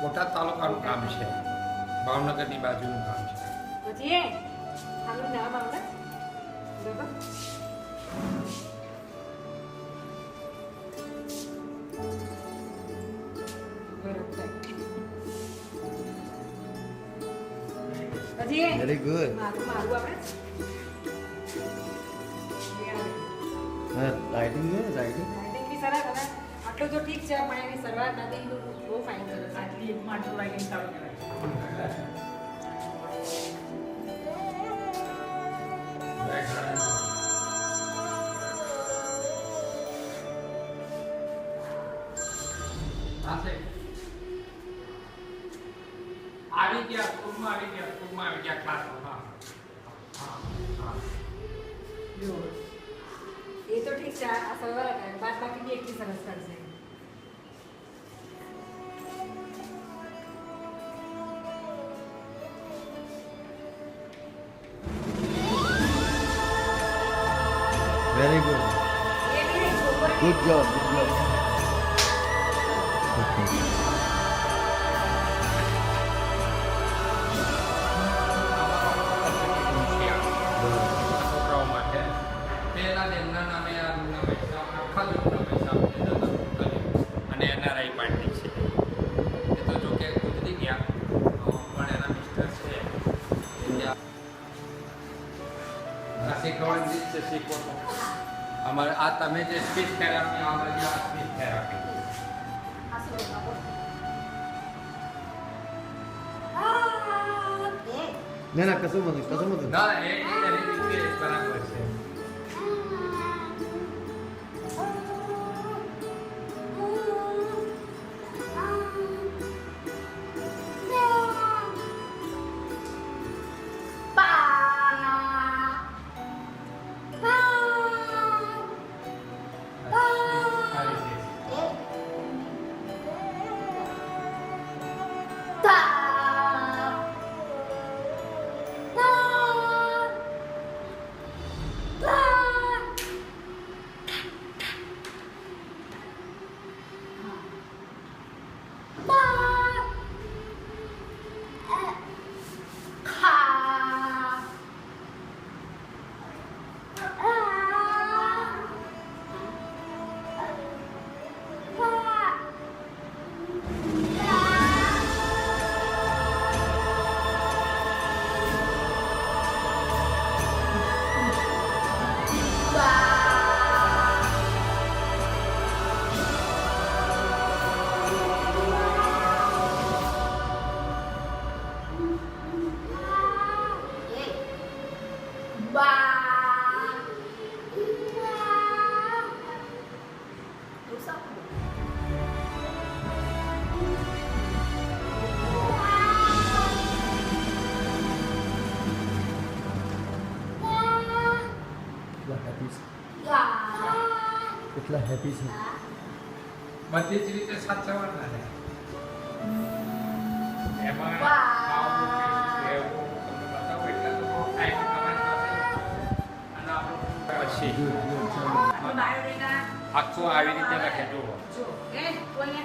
બોટાદ તાલુકાનું કામ છે, ભાવનગરની બાજુનું કામ છે. પછી આનું નામ આવે બરાબર. Very good. રાઇટિંગ છે રાઇટિંગ. આટલું તો ઠીક છે પણ એની શરૂઆત નથી બહુ ફાઇન સરસ. આટલી એક માટલું રાઇટિંગ સારું કહેવાય. આવી ગયા સ્કૂલમાં આવી ગયા ક્લાસમાં. એ તો ઠીક છે આ સવાર બાદ બાકી બી એટલી સરસ કરશે. Very good. Good job. Good job. Okay. છોકરાઓ માટે પહેલા એમના નામે આ રૂમના પૈસા આખા રૂમના પૈસા કર્યું અને NRI પાર્ટી છે. એ તો જો કે ગુજરી ગયા પણ એના મિસ્ટર છે એ ત્યાં આ શીખવાની રીત છે, શીખવો તો અમારે આ તમે જે સ્પીચ થેરાપી આ બધી આ સ્પીચ થેરાપી ના કશું બધું ના એ એની રીતે બરાબર છે. કેટલા હેપી છે. બધી જ રીતે સાચવવાના છે. એમાં એવું તમને બતાવું એટલે તો બહુ ટાઈમ તમારી પાસે અને આપણું પછી આનો બાયોડેટા આખું આવી રીતે લખે જુઓ. જો એ કોઈને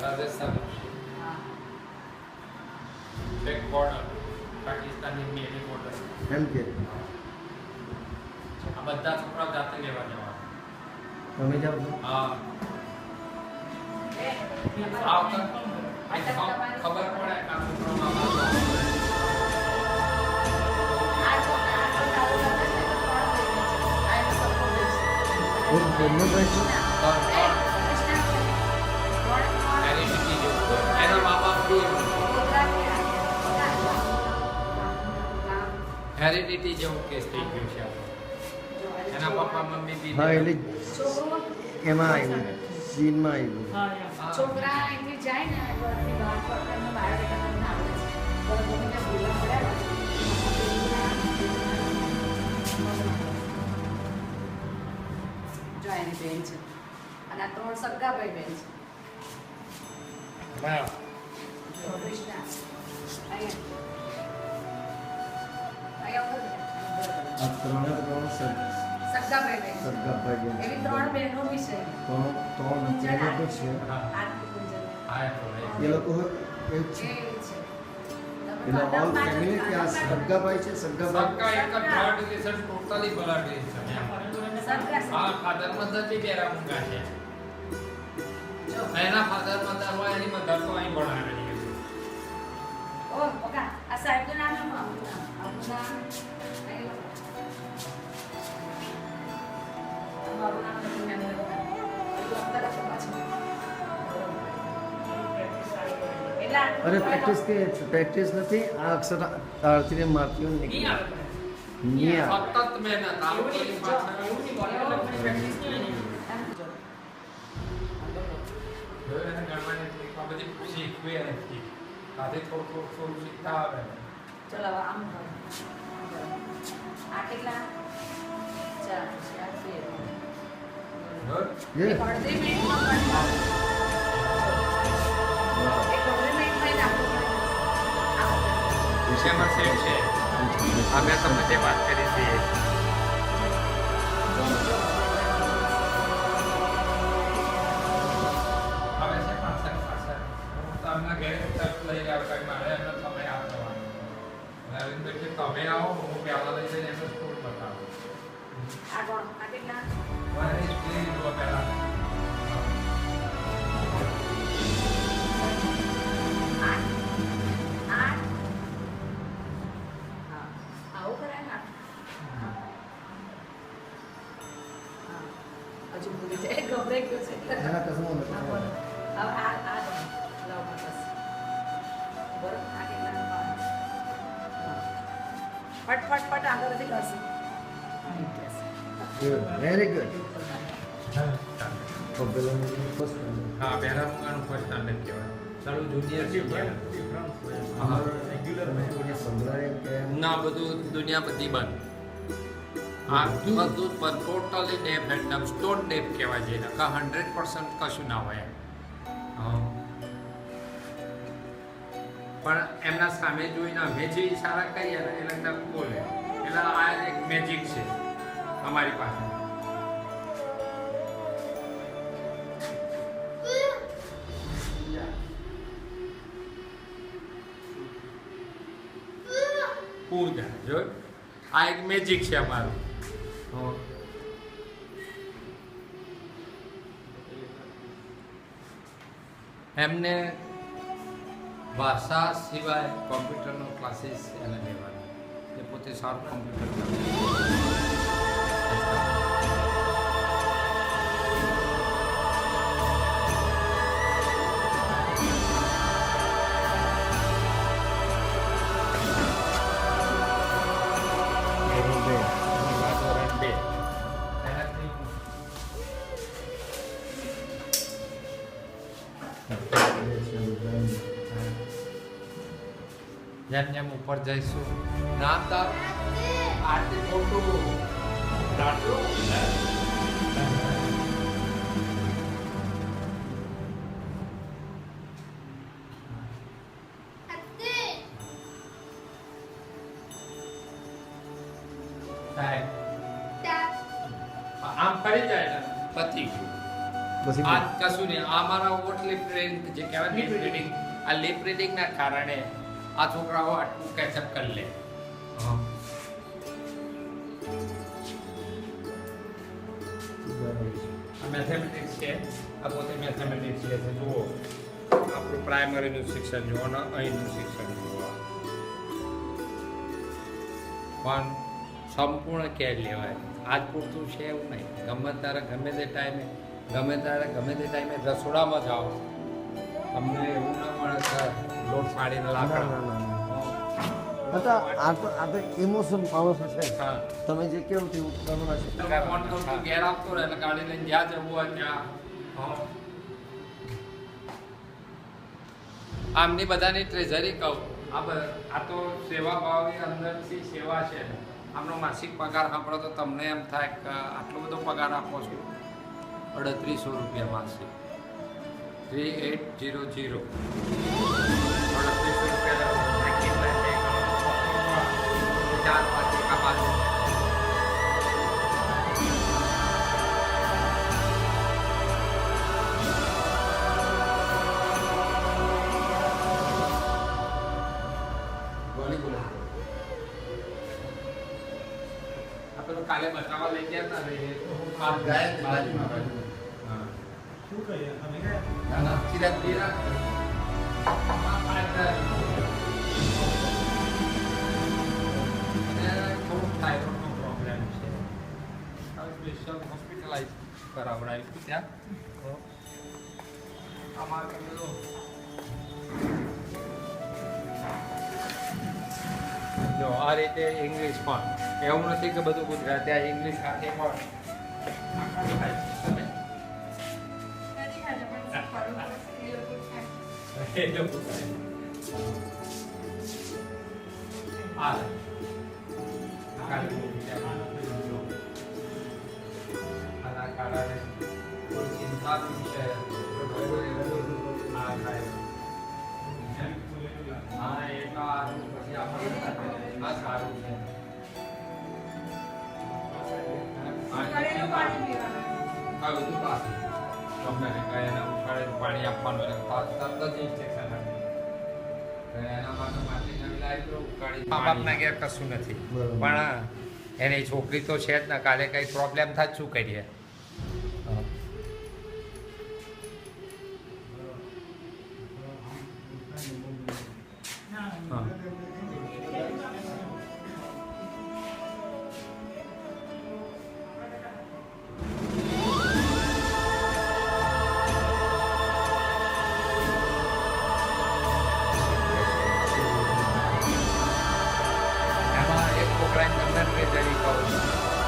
રાજસ્થાન બેક બોર્ડર પાકિસ્તાનની મેરી બોર્ડર એમ કે આ બધા છોકરાઓ જાતે લેવા જવા. તમે જાઓ છો. હા આ વખત ખબર પડે કે આ છોકરાઓમાં બંને ભાઈ એના મા બાપ બી હેરિડિટી જેવું કેસ થઈ ગયું છે. એના પપ્પા મમ્મી બી હા એટલે છોકરો એમાં આવ્યું સીનમાં આવ્યું હા, યા. હા. છોકરા અહીંથી જાય ને ઘરની બહાર પડતા એમને બાયોડેટા તમને આવડે છે ગવર્મેન્ટને બોલવા પડ્યા જો એની બેન છે અને આ 3 સગા ભાઈ બેન છે હા. જો કૃષ્ણા અહીંયા ઉપર બેઠા. આ ત્રણે ત્રણ સગા ભાઈ બેન છે. સગા ભાઈ એવી 3 બહેનો બી છે ત્રણ બહેનો છે આરતી પૂજન હા, એ તો રહી. એ લોકો એ જ છે એવી છે એટલે ઓલ ફેમિલી કે આ સગા ભાઈ છે સગા ભાઈ સગા એક જ blood relation, totally blood relation એમ. સગા હા, father mother બી બેરા મૂંગા છે. જો એના father mother હોય એની mother તો અહીં ભણાવેલી છે. ઓ પકા આ સાહેબનું નામ શું આપણું નામ મારું નામ નથી મેં અરે પ્રેક્ટિસ નથી આ અક્ષર આરતીને મારતીઓ નહીં નીકળી આવે. નહીં આવે સતત મહેનત આ એવું લોકોની નહીં, પાછળ એવું નહીં, બોડી ડેવલપમેન્ટ પ્રેક્ટિસ નહીં હોય ને. જોયું એને ગણવાની ટ્રીક આ બધી શીખવી અને શીખ. સાથે થોડું શીખતા આવે. ચલો હવે આમ કરો. આ કેટલા 4 2 Good? Yeah. એક અડધી મિનિટમાં કરી નાખો. એક અડધી મિનિટમાં જ આપો. વિષયમાં સેમ છે આ મેં તમને જે વાત કરી હતી એ. હવે છે પાછળ હું તમને ઘરે તરત લઈ જાવ કંઈ મારે એમને તમે આપવાનું અરવિંદભાઈ કે તમે આવો હું પહેલા લઈ જઈને એમને સ્કૂલ બતાવું આ કોણ? આ કેટલા? મારે સ્કૂલ જુઓ પહેલા આઠ. આઠ. હા. આવું કરાય ને આઠ? હા. હજુ ભૂલી જાય ગભરાઈ ગયો છે એટલે. એના કસમો નથી. હા, બોલો. હવે આ લાવ બસ. બરોબર આ કેટલા? પાંચ. હા. ફટ આગળથી કરશે. વેરી ગુડ પેલાનું ફર્સ્ટ હા પહેલા મુકાનું ફર્સ્ટ સ્ટાન્ડર્ડ કહેવાય ચાલુ જુનિયર છે સંભળાય કે ના બધું દુનિયા બધી બંધ આ બધું પર ટોટલી ડેફ એકદમ સ્ટોન ડેફ કહેવાય છે નકા 100% કશું ના હોય એમ. હા. પણ એમના સામે જોઈને અમે જે ઈશારા કરીએ ને એટલે તરત બોલે એટલે આ એક મેજિક છે અમારી પાસે પૂજા જો આ એક મેજિક છે અમારું હા. એમને ભાષા સિવાય કોમ્પ્યુટરનો ક્લાસીસ એને લેવાનો એ પોતે સારું કોમ્પ્યુટર જેમ જેમ ઉપર જઈશું નામ તાર આરતી ખોટું રાખ્યું આમ ફરી જાય ને પતી ગયું પછી આ કશું નહીં આ મારા ઓટ લિપ રીડિંગ જે કહેવાય લિપ રીડિંગ આ લિપ રીડિંગના કારણે આ છોકરાઓ આટલું કેચઅપ કરી લે મેથેમેટિક્સ છે આ પોતે મેથેમેટિક્સ છે જુઓ આપણું પ્રાઇમરીનું શિક્ષણ જુઓ અને અહીંનું શિક્ષણ જુઓ પણ સંપૂર્ણ કેર લેવાય આજ પૂરતું છે એવું નહીં ગમે ત્યારે ગમે તે ટાઈમે રસોડામાં જાઓ તમને એવું ના મળે કે લોટ પાડીને લાકડા આ તો ઇમોશન પાવર છે. હા તમે જે કેવું તેવું કરવાના છે. એટલે ફોન કરું તું ઘેર આપતો રહે એટલે ગાડી લઈને જ્યાં જવું હોય ત્યાં હા. આમની બધાની ટ્રેઝરી કહું આ તો સેવા ભાવની અંદરથી સેવા છે. આમનો માસિક પગાર સાંભળો તો તમને એમ થાય કે આટલો બધો પગાર આપો છો. 3800 રૂપિયા માસિક 3800 ચાર પછી કાપા આપણે કાલે બતાવવા લઈ ગયા હતા ને એ આ ગાય બાજુમાં હા શું કહીએ અમે ગયા ના ના ચિરાગ ચિરાગ થોડુંક થાઇરોઇડનો પ્રોબ્લેમ છે હવે સ્પેશિયલ હોસ્પિટલાઇઝ કરાવડાવ્યું હતું ત્યાં આમાં તમે જો જો આ રીતે ઇંગ્લિશ પણ એવું નથી કે બધું ગુજરાતી આ ઇંગ્લિશ સાથે પણ થાય છે તમે એ લોકો થાય. આ કાળું આના કારણે કોઈ ચિંતા બી છે આ થાય હા એ તો આ પછી આપણે આ સારું છે ઉકાળેલું પાણી પીવાનું. આ બધું પાછું તમને કહે એના ઉકાળેલું પાણી આપવાનું એટલે તરત જ ઇન્સ્ટ્રક્શન આપે એના માટે માટી નવી લાવી તો ઉકાળી મા બાપના ઘેર કશું નથી બરાબર. પણ એની છોકરી તો છે જ ને કાલે કંઈ પ્રોબ્લેમ થાય શું કરીએ હા એમાં એક છોકરાની અંદર મેં જરી કહું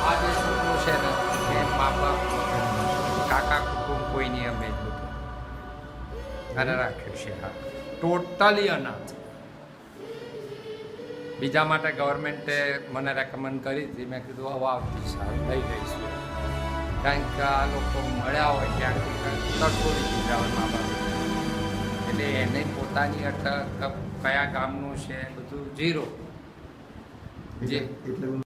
આ જે છોકરો છે ને એ મા બાપ કાકા કુટુંબ કોઈની અમે જ બધું અને રાખ્યું છે હા ટોટલી અનાથ બીજા માટે ગવર્મેન્ટે મને રેકમેન્ડ કરી હતી મેં કીધું હવે આવતી સારું લઈ જઈશું કારણ કે આ લોકો મળ્યા હોય ત્યાંથી તરફોડી દીધા હોય મા બાપ એટલે એને પોતાની અટક કયા ગામનું છે બધું ઝીરો જે એટલે